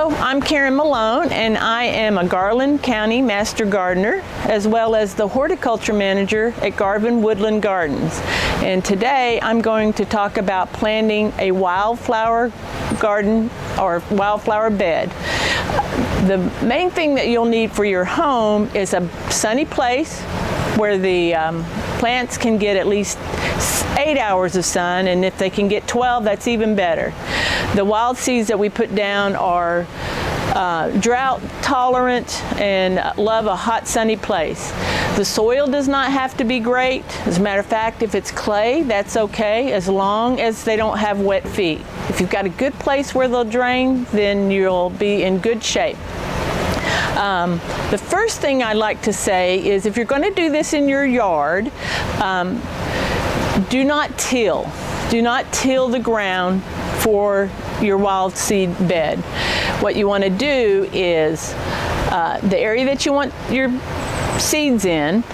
Hello, I'm Karen Malone, and I am a Garland County Master Gardener, as well as the Horticulture Manager at Garvin Woodland Gardens. And today I'm going to talk about planting a wildflower garden or wildflower bed. The main thing that you'll need for your home is a sunny place where the plants can get at least 8 hours of sun, and if they can get 12, that's even better. The wild seeds that we put down are drought tolerant and love a hot sunny place. The soil does not have to be great. As a matter of fact, if it's clay, that's okay, as long as they don't have wet feet. If you've got a good place where they'll drain, then you'll be in good shape. The first thing I like to say is, if you're going to do this in your yard, do not till. Do not till the ground for your wild seed bed. What you want to do is the area that you want your seeds in,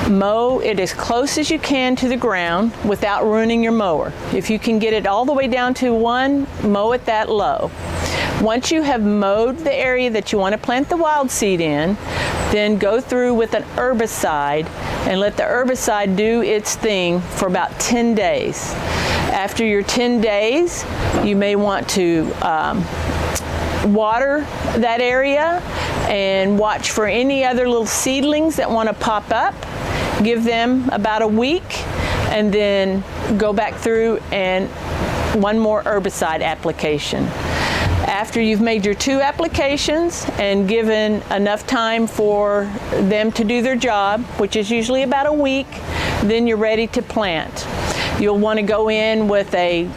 mow it as close as you can to the ground without ruining your mower. If you can get it all the way down to one, mow it that low. Once you have mowed the area that you want to plant the wild seed in, then go through with an herbicide and let the herbicide do its thing for about 10 days. After your 10 days, you may want to water that area and watch for any other little seedlings that want to pop up. Give them about a week and then go back through and one more herbicide application. After you've made your 2 applications and given enough time for them to do their job, which is usually about a week, then you're ready to plant. You'll want to go in with a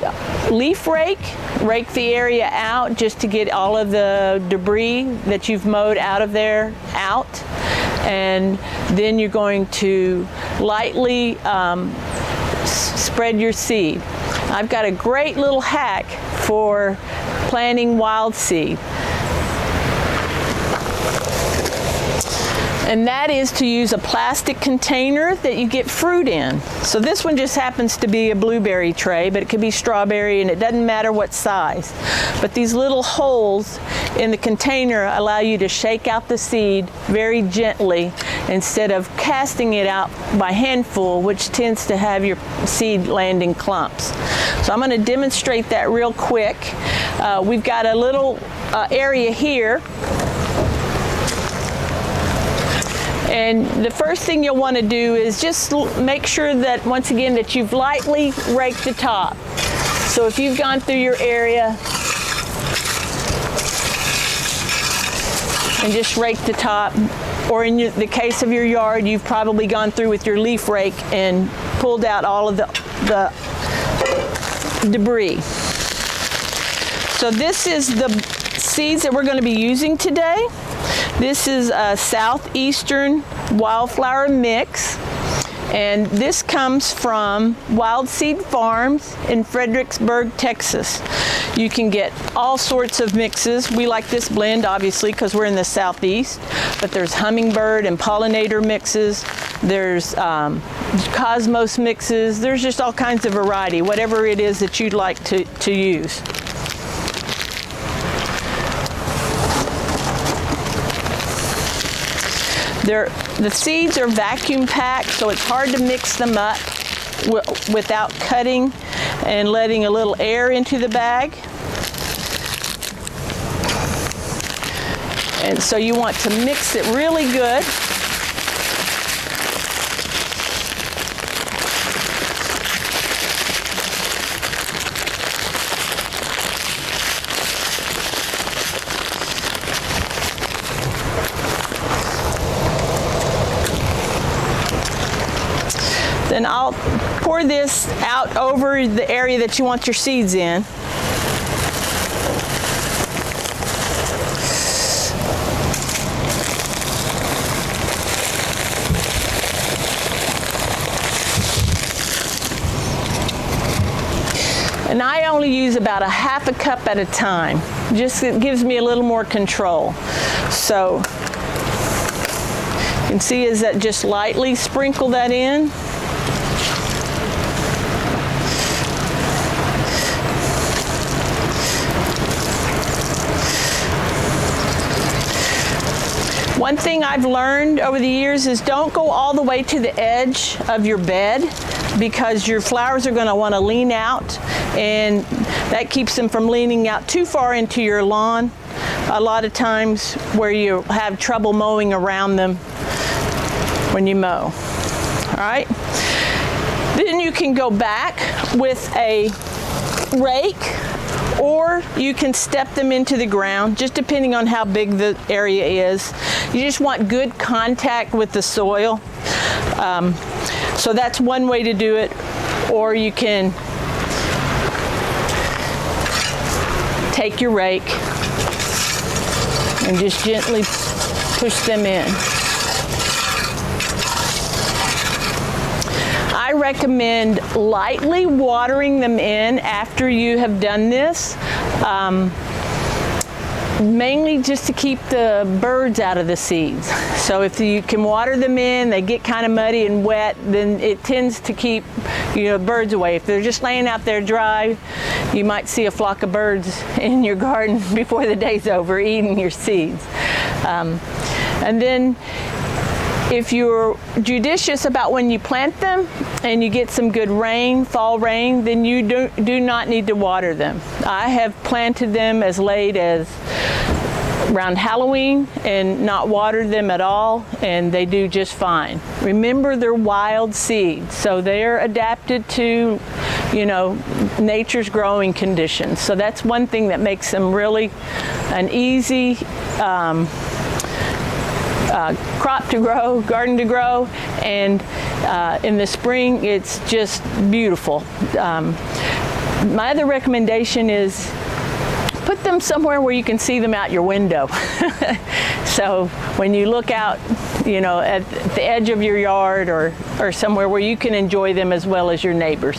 leaf rake, rake the area out just to get all of the debris that you've mowed out of there out. And then you're going to lightly spread your seed. I've got a great little hack for planting wild seed, and that is to use a plastic container that you get fruit in. So this one just happens to be a blueberry tray, but it could be strawberry, and it doesn't matter what size. But these little holes in the container allow you to shake out the seed very gently instead of casting it out by handful, which tends to have your seed land in clumps. So I'm going to demonstrate that real quick. We've got a little area here. And the first thing you'll want to do is just make sure that, once again, that you've lightly raked the top. So if you've gone through your area and just raked the top, or in the case of your yard, you've probably gone through with your leaf rake and pulled out all of the debris. So this is the seeds that we're going to be using today. This is a southeastern wildflower mix, and this comes from Wild Seed Farms in Fredericksburg, Texas. You can get all sorts of mixes. We like this blend, obviously, because we're in the southeast, but there's hummingbird and pollinator mixes. There's cosmos mixes. There's just all kinds of variety, whatever it is that you'd like to use. The seeds are vacuum packed, so it's hard to mix them up without cutting and letting a little air into the bag. And so you want to mix it really good. Then I'll pour this out over the area that you want your seeds in. And I only use about a half a cup at a time. Just it gives me a little more control. So you can see as that just lightly sprinkle that in. One thing I've learned over the years is don't go all the way to the edge of your bed, because your flowers are going to want to lean out, and that keeps them from leaning out too far into your lawn. A lot of times where you have trouble mowing around them when you mow. All right. Then you can go back with a rake, or you can step them into the ground, just depending on how big the area is. You just want good contact with the soil. So that's one way to do it. Or you can take your rake and just gently push them in. I recommend lightly watering them in after you have done this, mainly just to keep the birds out of the seeds. So if you can water them in, they get kind of muddy and wet, then it tends to keep, birds away. If they're just laying out there dry, you might see a flock of birds in your garden before the day's over eating your seeds. And then if you're judicious about when you plant them and you get some good rain, fall rain, then you do not need to water them. I have planted them as late as around Halloween and not watered them at all, and they do just fine. Remember, they're wild seeds, so they're adapted to, nature's growing conditions. So that's one thing that makes them really an easy crop to grow, garden to grow, and in the spring it's just beautiful. My other recommendation is put them somewhere where you can see them out your window. So when you look out, at the edge of your yard or somewhere where you can enjoy them as well as your neighbors.